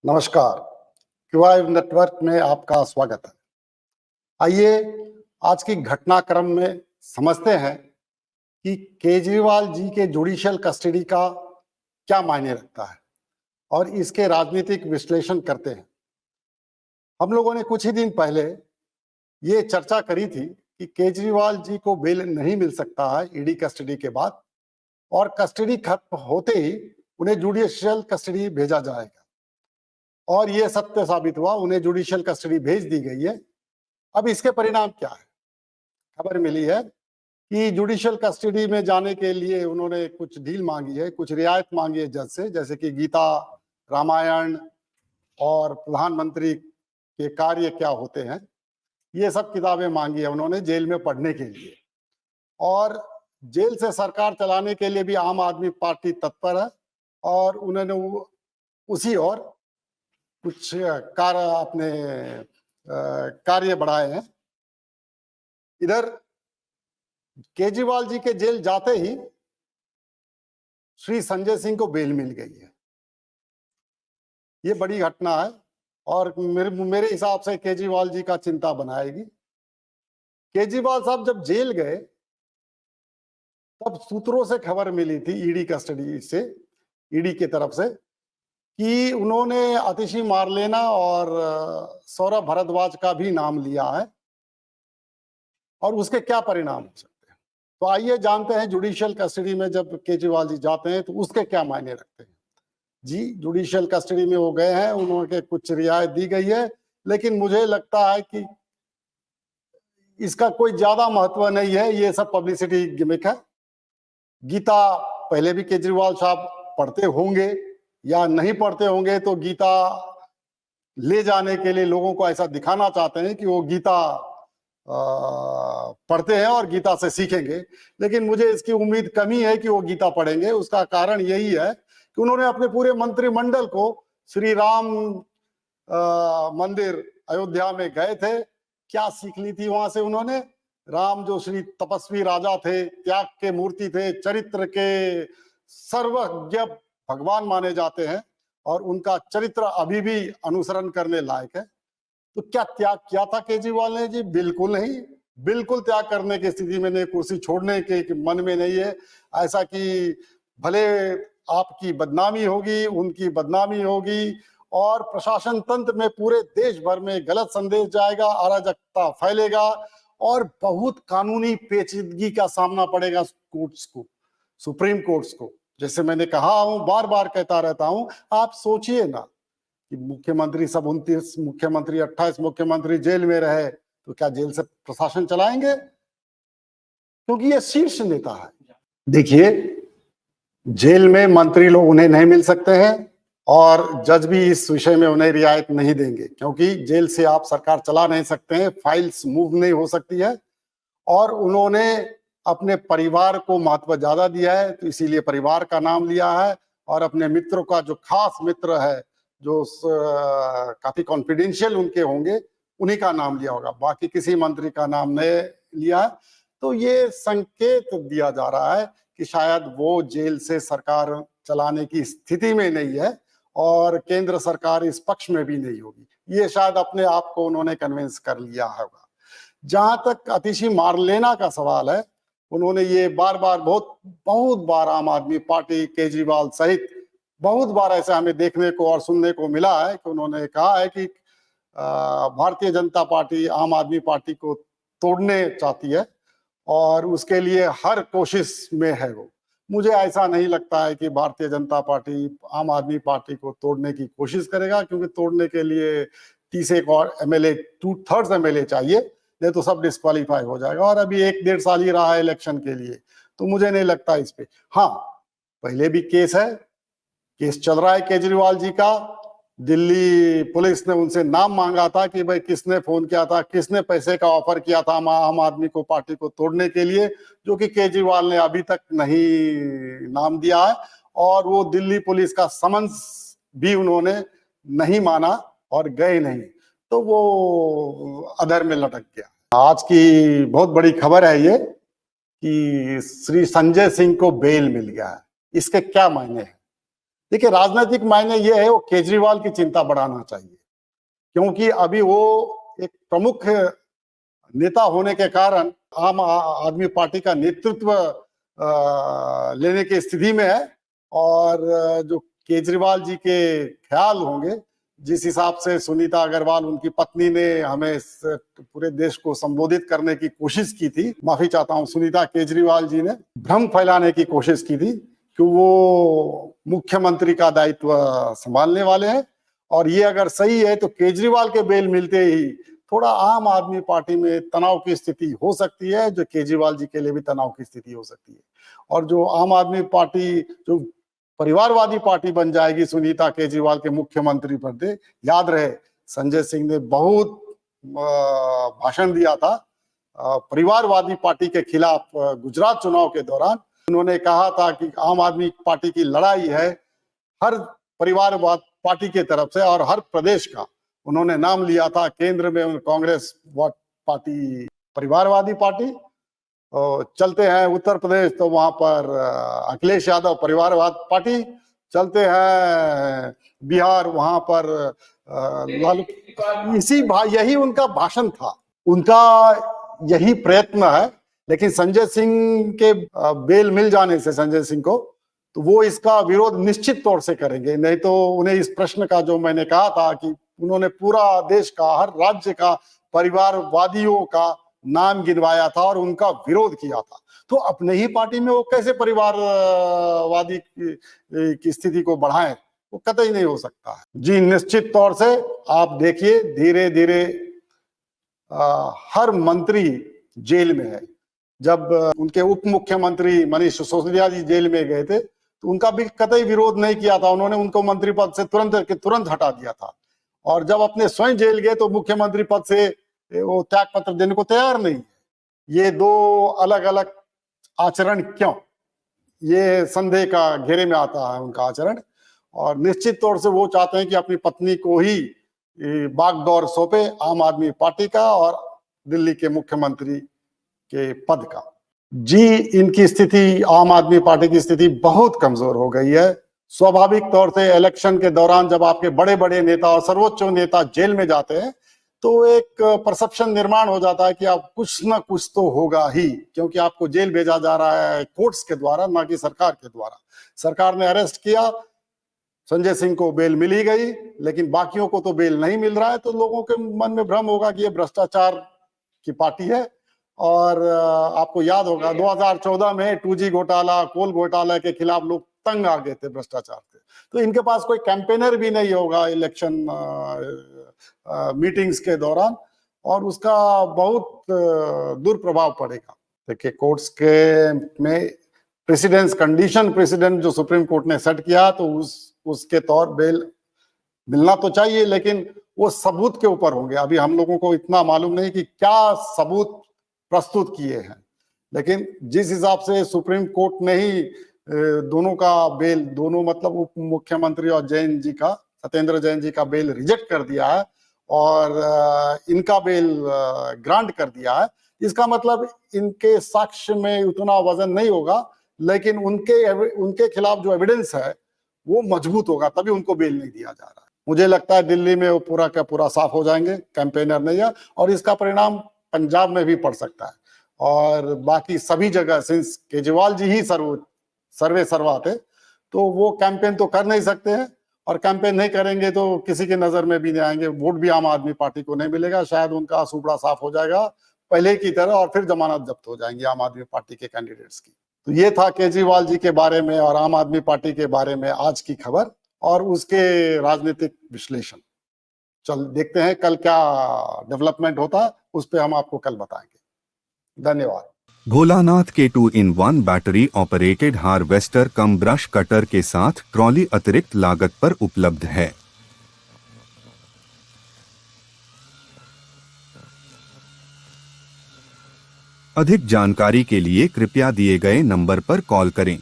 नमस्कार, QI network में आपका स्वागत है। आइए आज की घटनाक्रम में समझते हैं कि केजरीवाल जी के जुडिशियल कस्टडी का क्या मायने रखता है और इसके राजनीतिक विश्लेषण करते हैं। हम लोगों ने कुछ ही दिन पहले ये चर्चा करी थी कि केजरीवाल जी को बेल नहीं मिल सकता है ईडी कस्टडी के बाद, और कस्टडी खत्म होते ही उन्हें जुडिशियल कस्टडी भेजा जाएगा, और ये सत्य साबित हुआ। उन्हें जुडिशियल कस्टडी भेज दी गई है। अब इसके परिणाम क्या है? खबर मिली है कि जुडिशियल कस्टडी में जाने के लिए उन्होंने कुछ डील मांगी है, कुछ रियायत मांगी है जज से, जैसे कि गीता, रामायण और प्रधानमंत्री के कार्य क्या होते हैं, ये सब किताबें मांगी है उन्होंने जेल में पढ़ने के लिए। और जेल से सरकार चलाने के लिए भी आम आदमी पार्टी तत्पर है, और उन्होंने उसी और कुछ कार्य बढ़ाए हैं। इधर केजरीवाल जी के जेल जाते ही श्री संजय सिंह को बेल मिल गई है। ये बड़ी घटना है और मेरे हिसाब से केजरीवाल जी का चिंता बनाएगी। केजरीवाल साहब जब जेल गए तब सूत्रों से खबर मिली थी ईडी कस्टडी से, ईडी की तरफ से, कि उन्होंने आतिशी मारलेना और सौरभ भारद्वाज का भी नाम लिया है, और उसके क्या परिणाम हो सकते हैं। तो आइए जानते हैं जुडिशियल कस्टडी में जब केजरीवाल जी जाते हैं तो उसके क्या मायने रखते हैं। जी, जुडिशियल कस्टडी में वो गए हैं, उन्होंने कुछ रियायत दी गई है, लेकिन मुझे लगता है कि इसका कोई ज्यादा महत्व नहीं है। ये सब पब्लिसिटी गिमिक है। गीता पहले भी केजरीवाल साहब पढ़ते होंगे या नहीं पढ़ते होंगे, तो गीता ले जाने के लिए लोगों को ऐसा दिखाना चाहते हैं कि वो गीता पढ़ते हैं और गीता से सीखेंगे, लेकिन मुझे इसकी उम्मीद कमी है कि वो गीता पढ़ेंगे। उसका कारण यही है कि उन्होंने अपने पूरे मंत्रिमंडल को श्री राम मंदिर अयोध्या में गए थे, क्या सीख ली थी वहां से उन्होंने? राम जो श्री तपस्वी राजा थे, त्याग के मूर्ति थे, चरित्र के सर्वज्ञ भगवान माने जाते हैं, और उनका चरित्र अभी भी अनुसरण करने लायक है। तो क्या त्याग किया था केजरीवाल ने? जी बिल्कुल नहीं, बिल्कुल त्याग करने की स्थिति में नहीं, कुर्सी छोड़ने के मन में नहीं है। ऐसा कि भले आपकी बदनामी होगी, उनकी बदनामी होगी, और प्रशासन तंत्र में पूरे देश भर में गलत संदेश जाएगा, अराजकता फैलेगा, और बहुत कानूनी पेचीदगी का सामना पड़ेगा कोर्ट्स को, सुप्रीम कोर्ट्स को। जैसे मैंने कहा हूं, बार बार कहता रहता हूं, आप सोचिए ना कि मुख्यमंत्री सब 29 मुख्यमंत्री 28 मुख्यमंत्री जेल में रहे, तो क्या जेल से प्रशासन चलाएंगे? क्योंकि ये शीर्ष नेता है। देखिए, जेल में मंत्री लोग उन्हें नहीं मिल सकते हैं, और जज भी इस विषय में उन्हें रियायत नहीं देंगे, क्योंकि जेल से आप सरकार चला नहीं सकते हैं, फाइल्स मूव नहीं हो सकती है। और उन्होंने अपने परिवार को महत्व ज्यादा दिया है, तो इसीलिए परिवार का नाम लिया है, और अपने मित्रों का, जो खास मित्र है, जो काफी कॉन्फिडेंशियल उनके होंगे, उन्हीं का नाम लिया होगा, बाकी किसी मंत्री का नाम नहीं लिया है। तो ये संकेत दिया जा रहा है कि शायद वो जेल से सरकार चलाने की स्थिति में नहीं है, और केंद्र सरकार इस पक्ष में भी नहीं होगी। ये शायद अपने आप को उन्होंने कन्विंस कर लिया होगा। जहां तक आतिशी मारलेना का सवाल है, उन्होंने ये बार बार बहुत बार आम आदमी पार्टी, केजरीवाल सहित बहुत बार ऐसा हमें देखने को और सुनने को मिला है कि उन्होंने कहा है कि भारतीय जनता पार्टी आम आदमी पार्टी को तोड़ने चाहती है, और उसके लिए हर कोशिश में है वो। मुझे ऐसा नहीं लगता है कि भारतीय जनता पार्टी आम आदमी पार्टी को तोड़ने की कोशिश करेगा, क्योंकि तोड़ने के लिए 30 और एमएलए, 2/3 एमएलए चाहिए, नहीं तो सब डिस्क्वालीफाई हो जाएगा। और अभी 1-1.5 साल ही रहा है इलेक्शन के लिए, तो मुझे नहीं लगता इस पे। हाँ, पहले भी केस है, केस चल रहा है केजरीवाल जी का। दिल्ली पुलिस ने उनसे नाम मांगा था कि भाई किसने फोन किया था, किसने पैसे का ऑफर किया था आम आदमी को पार्टी को तोड़ने के लिए, जो कि केजरीवाल ने अभी तक नहीं नाम दिया है। और वो दिल्ली पुलिस का समन्स भी उन्होंने नहीं माना और गए नहीं, तो वो अधर में लटक गया। आज की बहुत बड़ी खबर है ये कि श्री संजय सिंह को बेल मिल गया है। इसके क्या मायने हैं? देखिए, राजनीतिक मायने ये है, वो केजरीवाल की चिंता बढ़ाना चाहिए, क्योंकि अभी वो एक प्रमुख नेता होने के कारण आम आदमी पार्टी का नेतृत्व लेने की स्थिति में है। और जो केजरीवाल जी के ख्याल होंगे, जिस हिसाब से सुनीता अग्रवाल उनकी पत्नी ने हमें पूरे देश को संबोधित करने की कोशिश की थी, माफी चाहता हूं, सुनीता केजरीवाल जी ने भ्रम फैलाने की कोशिश की थी कि वो मुख्यमंत्री का दायित्व संभालने वाले हैं। और ये अगर सही है तो केजरीवाल के बेल मिलते ही थोड़ा आम आदमी पार्टी में तनाव की स्थिति हो सकती है, जो केजरीवाल जी के लिए भी तनाव की स्थिति हो सकती है। और जो आम आदमी पार्टी जो परिवारवादी पार्टी बन जाएगी सुनीता केजरीवाल के मुख्यमंत्री पद पे, याद रहे संजय सिंह ने बहुत भाषण दिया था परिवारवादी पार्टी के खिलाफ गुजरात चुनाव के दौरान। उन्होंने कहा था कि आम आदमी पार्टी की लड़ाई है हर परिवारवाद पार्टी के तरफ से, और हर प्रदेश का उन्होंने नाम लिया था। केंद्र में कांग्रेस पार्टी परिवारवादी पार्टी, चलते हैं उत्तर प्रदेश तो वहां पर अखिलेश यादव परिवारवाद पार्टी, चलते हैं बिहार वहां पर लालू। यही उनका भाषण था, उनका यही प्रयत्न है। लेकिन संजय सिंह के बेल मिल जाने से संजय सिंह को, तो वो इसका विरोध निश्चित तौर से करेंगे। नहीं तो उन्हें इस प्रश्न का, जो मैंने कहा था कि उन्होंने पूरा देश का, हर राज्य का परिवारवादियों का नाम गिनवाया था और उनका विरोध किया था, तो अपने ही पार्टी में वो कैसे परिवारवादी की स्थिति को बढ़ाएं? वो कतई नहीं हो सकता है जी। निश्चित तौर से आप देखिए, धीरे धीरे हर मंत्री जेल में है। जब उनके उप मुख्यमंत्री मनीष सिसोदिया जी जेल में गए थे तो उनका भी कतई विरोध नहीं किया था, उन्होंने उनको मंत्री पद से तुरंत हटा दिया था। और जब अपने स्वयं जेल गए तो मुख्यमंत्री पद से वो त्याग पत्र देने को तैयार नहीं। ये दो अलग अलग आचरण क्यों? ये संदेह का घेरे में आता है उनका आचरण। और निश्चित तौर से वो चाहते हैं कि अपनी पत्नी को ही बागडोर सौंपे आम आदमी पार्टी का और दिल्ली के मुख्यमंत्री के पद का। जी, इनकी स्थिति, आम आदमी पार्टी की स्थिति बहुत कमजोर हो गई है। स्वाभाविक तौर से इलेक्शन के दौरान जब आपके बड़े बड़े नेता और सर्वोच्च नेता जेल में जाते हैं तो एक परसेप्शन निर्माण हो जाता है कि आप कुछ ना कुछ तो होगा ही, क्योंकि आपको जेल भेजा जा रहा है कोर्ट्स के द्वारा, ना कि सरकार के द्वारा। सरकार ने अरेस्ट किया, संजय सिंह को बेल मिल ही गई, लेकिन बाकियों को तो बेल नहीं मिल रहा है, तो लोगों के मन में भ्रम होगा कि ये भ्रष्टाचार की पार्टी है। और आपको याद होगा 2014 में 2G घोटाला, कोल घोटाला के खिलाफ लोग तंग आ गए थे भ्रष्टाचार से। तो इनके पास कोई कैंपेनर भी नहीं होगा इलेक्शन मीटिंग्स के दौरान, और उसका बहुत दुष्प्रभाव पड़ेगा। देखिए, कोर्ट्स के में प्रेसिडेंस कंडीशन, प्रेसिडेंट जो सुप्रीम कोर्ट ने सेट किया, तो उसके तौर बेल मिलना तो चाहिए, लेकिन वो सबूत के ऊपर होंगे। अभी हम लोगों को इतना मालूम नहीं कि क्या सबूत प्रस्तुत किए हैं, लेकिन जिस हिसाब से सुप्रीम कोर्ट ने ही दोनों का बेल, दोनों मतलब उप मुख्यमंत्री और जैन जी का, सत्येंद्र जैन जी का बेल रिजेक्ट कर दिया है और इनका बेल ग्रांट कर दिया है, इसका मतलब इनके साक्ष्य में उतना वजन नहीं होगा, लेकिन उनके खिलाफ जो एविडेंस है वो मजबूत होगा, तभी उनको बेल नहीं दिया जा रहा है। मुझे लगता है दिल्ली में वो पूरा का पूरा साफ हो जाएंगे, कैंपेनर नहीं है, और इसका परिणाम पंजाब में भी पड़ सकता है। और बाकी सभी जगह, सिंस केजरीवाल जी ही सर्वे सर्वा थे, तो वो कैंपेन तो कर नहीं सकते हैं, और कैंपेन नहीं करेंगे तो किसी के नजर में भी नहीं आएंगे, वोट भी आम आदमी पार्टी को नहीं मिलेगा। शायद उनका सुपड़ा साफ हो जाएगा पहले की तरह, और फिर जमानत जब्त हो जाएंगी आम आदमी पार्टी के कैंडिडेट्स की। तो ये था केजरीवाल जी के बारे में और आम आदमी पार्टी के बारे में आज की खबर और उसके राजनीतिक विश्लेषण। चल देखते हैं कल क्या डेवलपमेंट होता है, उस पर हम आपको कल बताएंगे। धन्यवाद। भोलानाथ के 2-in-1 बैटरी ऑपरेटेड हार्वेस्टर कम ब्रश कटर के साथ ट्रॉली अतिरिक्त लागत पर उपलब्ध है। अधिक जानकारी के लिए कृपया दिए गए नंबर पर कॉल करें।